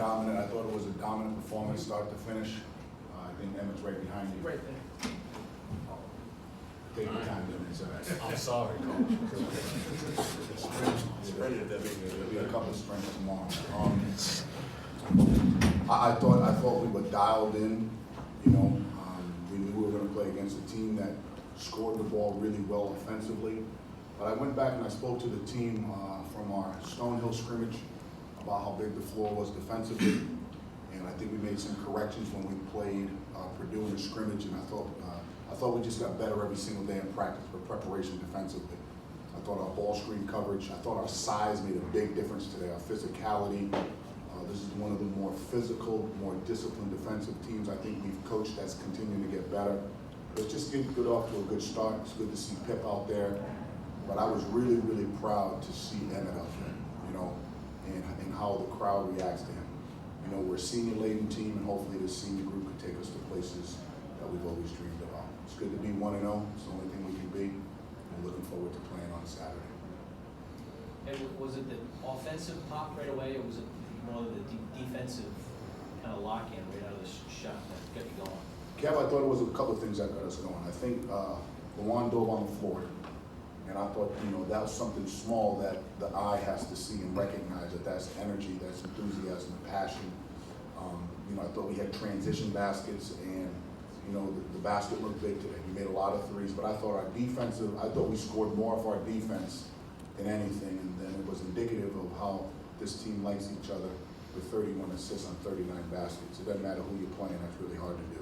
dominant. I thought it was a dominant performance, start to finish. I think Emmitt's right behind you. Right there. Take your time doing it. I'm sorry, Coach. There'll be a couple of sprints tomorrow. I thought we were dialed in. You know, we knew we were going to play against a team that scored the ball really well offensively. But I went back and I spoke to the team from our Stonehill scrimmage about how big the floor was defensively. And I think we made some corrections when we played Purdue in the scrimmage. And I thought we just got better every single day in practice for preparation defensively. I thought our ball screen coverage, I thought our size made a big difference today, our physicality. This is one of the more physical, more disciplined defensive teams I think we've coached that's continuing to get better. It's just getting good off to a good start. It's good to see Pip out there. But I was really, really proud to see Emmitt out there, you know, and how the crowd reacts to him. You know, we're a senior-laden team, and hopefully this senior group could take us to places that we've always dreamed about. It's good to be 1-0. It's the only thing we can be. And looking forward to playing on Saturday. And was it the offensive pop right away, or was it more of the defensive kind of lock-in right out of the shot that got you going? Kev, I thought it was a couple of things that got us going. I think Luwane dove on the floor. And I thought, you know, that was something small that the eye has to see and recognize that that's energy, that's enthusiasm, and passion. You know, I thought we had transition baskets, and you know, the basket looked big today. We made a lot of threes, but I thought I thought we scored more of our defense than anything, and then it was indicative of how this team likes each other with 31 assists on 39 baskets. It doesn't matter who you're playing, that's really hard to do.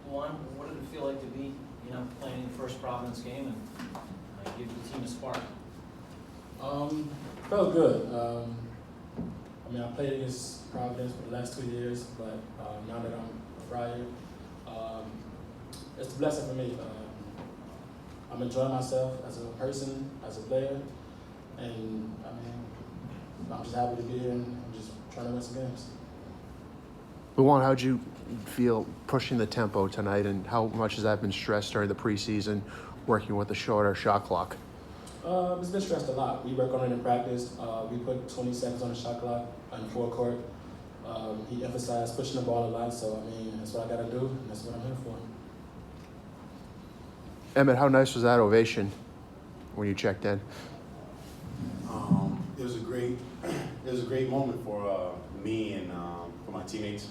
One, what did it feel like to be, you know, playing in the first Providence game and give the team a spark? Felt good. I mean, I played against Providence for the last 2 years, but now that I'm a Friar, it's a blessing for me. I'm enjoying myself as a person, as a player, and I mean, I'm just happy to be here, and I'm just trying to win some games. Luwane, how'd you feel pushing the tempo tonight, and how much has that been stressed during the preseason, working with the shorter shot clock? It's been stressed a lot. We work on it in practice. We put 20 seconds on the shot clock on the forecourt. He emphasized pushing the ball a lot, so I mean, that's what I got to do, and that's what I'm here for. Emmitt, how nice was that ovation when you checked in? It was a great moment for me and for my teammates.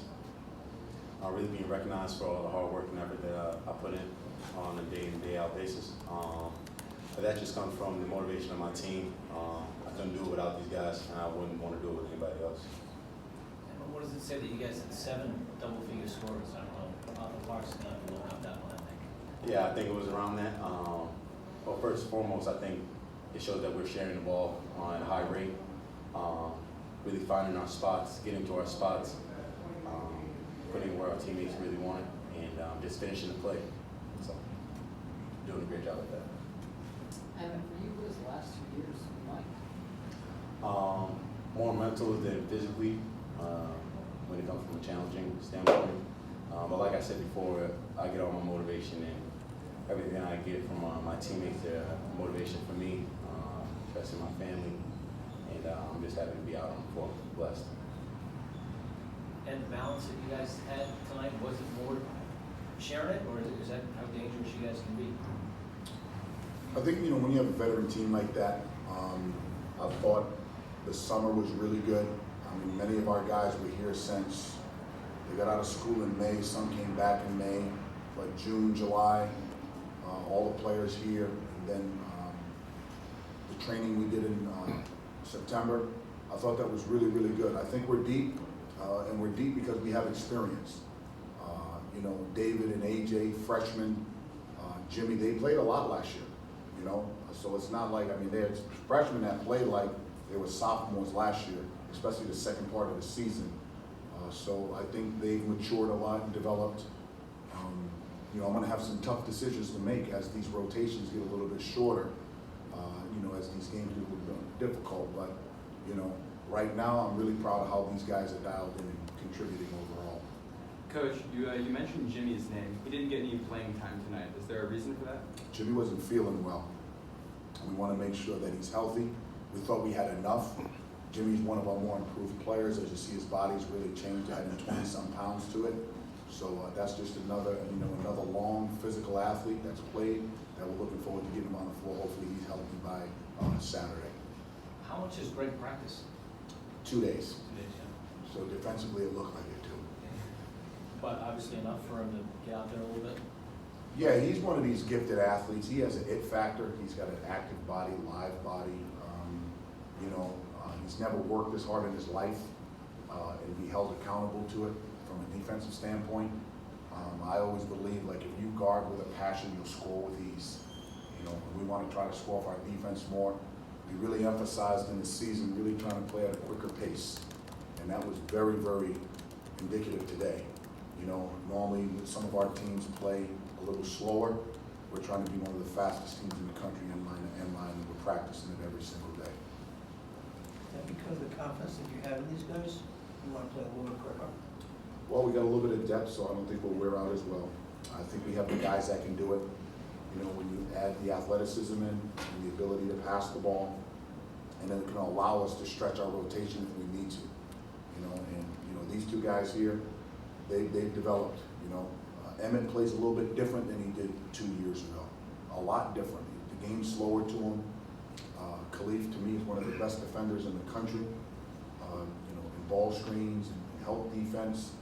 Really being recognized for all the hard work and effort that I put in on a day-in, day-out basis. But that just comes from the motivation of my team. I couldn't do it without these guys, and I wouldn't want to do it with anybody else. And what does it say that you guys had 7 double-figure scores? I don't know. About the Clark's not going out that one, I think. Yeah, I think it was around that. Well, first and foremost, I think it shows that we're sharing the ball at a high rate, really finding our spots, getting to our spots, putting where our teammates really want it, and just finishing the play. So, doing a great job at that. And for you, what was the last 2 years like? More mental than physically, when it comes from a challenging standpoint. But like I said before, I get all my motivation and everything I get from my teammates, motivation for me, especially my family, and I'm just happy to be out on the floor, blessed. And the balance that you guys had tonight, was it more sharing it, or is that how dangerous you guys can be? I think, you know, when you have a veteran team like that, I thought the summer was really good. I mean, many of our guys were here since they got out of school in May. Some came back in May, but June, July, all the players here. And then the training we did in September, I thought that was really, really good. I think we're deep, and we're deep because we have experience. You know, David and AJ, freshmen, Jimmy, they played a lot last year. You know, so it's not like, I mean, they're freshmen that played like they were sophomores last year, especially the second part of the season. So I think they've matured a lot and developed. You know, I'm going to have some tough decisions to make as these rotations get a little bit shorter, you know, as these games get a little bit difficult. But, you know, right now I'm really proud of how these guys are dialed in and contributing overall. Coach, you mentioned Jimmy's name. He didn't get any playing time tonight. Is there a reason for that? Jimmy wasn't feeling well. We want to make sure that he's healthy. We thought we had enough. Jimmy's one of our more improved players. As you see, his body's really changed, adding 20-some pounds to it. So that's just another long physical athlete that's played that we're looking forward to getting him on the floor. Hopefully he's healthy by Saturday. How much is Greg practice? 2 days. 2 days, yeah. So defensively it looked like it too. But obviously enough for him to get out there a little bit? Yeah, he's one of these gifted athletes. He has an it factor. He's got an active body, live body. He's never worked this hard in his life and be held accountable to it from a defensive standpoint. I always believe, like, if you guard with a passion, you'll score with ease. We want to try to score off our defense more. We really emphasized in the season really trying to play at a quicker pace, and that was very, very indicative today. Normally some of our teams play a little slower. We're trying to be one of the fastest teams in the country end line to end line, and we're practicing it every single day. And because of the confidence that you have in these guys, you want to play a little bit quicker. Well, we got a little bit of depth, so I don't think we'll wear out as well. I think we have the guys that can do it. When you add the athleticism in and the ability to pass the ball, and then it can allow us to stretch our rotation if we need to. These two guys here, they've developed. Emmitt plays a little bit different than he did 2 years ago. A lot different. The game's slower to him. Kalif, to me, is one of the best defenders in the country. In ball screens and help defense,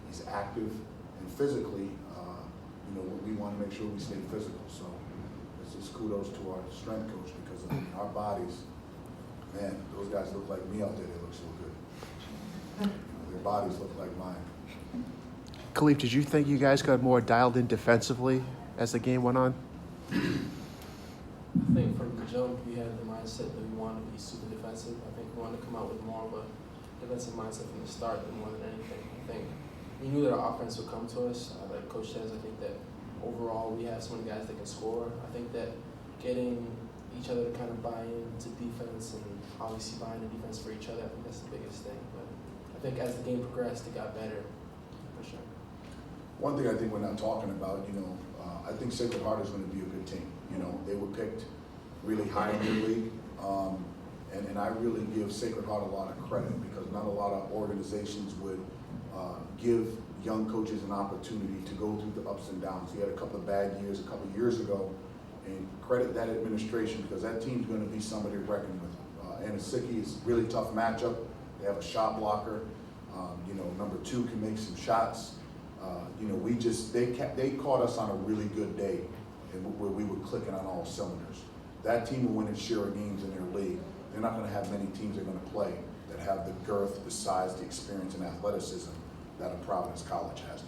he's active and physically. We want to make sure we stay physical. So it's just kudos to our strength coach because our bodies, man, those guys look like me out there. They look so good. Their bodies look like mine. Kalif, did you think you guys got more dialed in defensively as the game went on? I think from the jump we had the mindset that we wanted to be super defensive. I think we wanted to come out with more of a defensive mindset from the start more than anything. I think we knew that our offense would come to us. Like Coach says, I think that overall we have so many guys that can score. I think that getting each other to kind of buy into defense and obviously buying the defense for each other, I think that's the biggest thing. But I think as the game progressed, it got better, for sure. One thing I think we're not talking about, I think Sacred Heart is going to be a good team. They were picked really high in the league, and I really give Sacred Heart a lot of credit because not a lot of organizations would give young coaches an opportunity to go through the ups and downs. We had a couple of bad years a couple of years ago, and credit that administration because that team's going to be somebody to reckon with. Anasicki is a really tough matchup. They have a shot blocker. Number 2 can make some shots. They caught us on a really good day where we were clicking on all cylinders. That team will win its share of games in their league. They're not going to have many teams they're going to play that have the girth, the size, the experience, and athleticism that a Providence College has.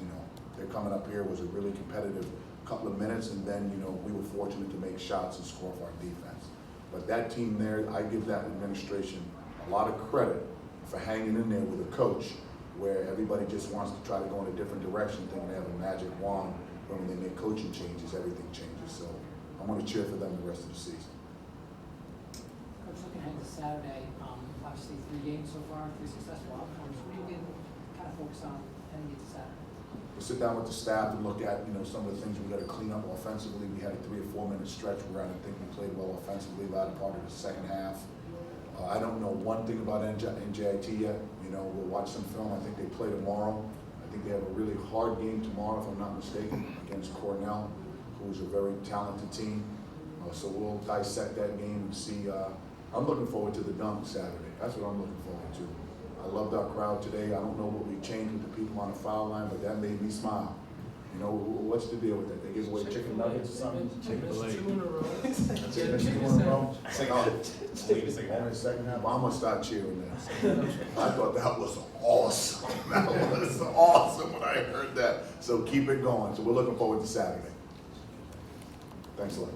They're coming up here. It was a really competitive couple of minutes, and then we were fortunate to make shots and score for our defense. But that team there, I give that administration a lot of credit for hanging in there with a coach where everybody just wants to try to go in a different direction, thinking they have a magic wand, but when they make coaching changes, everything changes. So I'm going to cheer for them the rest of the season. Coach, looking ahead to Saturday, obviously 3 games so far, 3 successful outcomes. What are you going to kind of focus on heading into Saturday? We'll sit down with the staff and look at some of the things we got to clean up offensively. We had a 3 or 4 minute stretch where I didn't think we played well offensively the latter part of the second half. I don't know one thing about NJIT yet. We'll watch some film. I think they play tomorrow. I think they have a really hard game tomorrow, if I'm not mistaken, against Cornell, who's a very talented team. So we'll dissect that game and see. I'm looking forward to the dunk Saturday. That's what I'm looking forward to. I loved our crowd today. I don't know what we changed with the people on the foul line, but that made me smile. What's the deal with that? They give away chicken nuggets or something? Chick-fil-A. 2 in a row. That's it, that's 2 in a row? Second half. I'm gonna start cheering that. I thought that was awesome. That was awesome when I heard that. So keep it going. So we're looking forward to Saturday. Thanks a lot.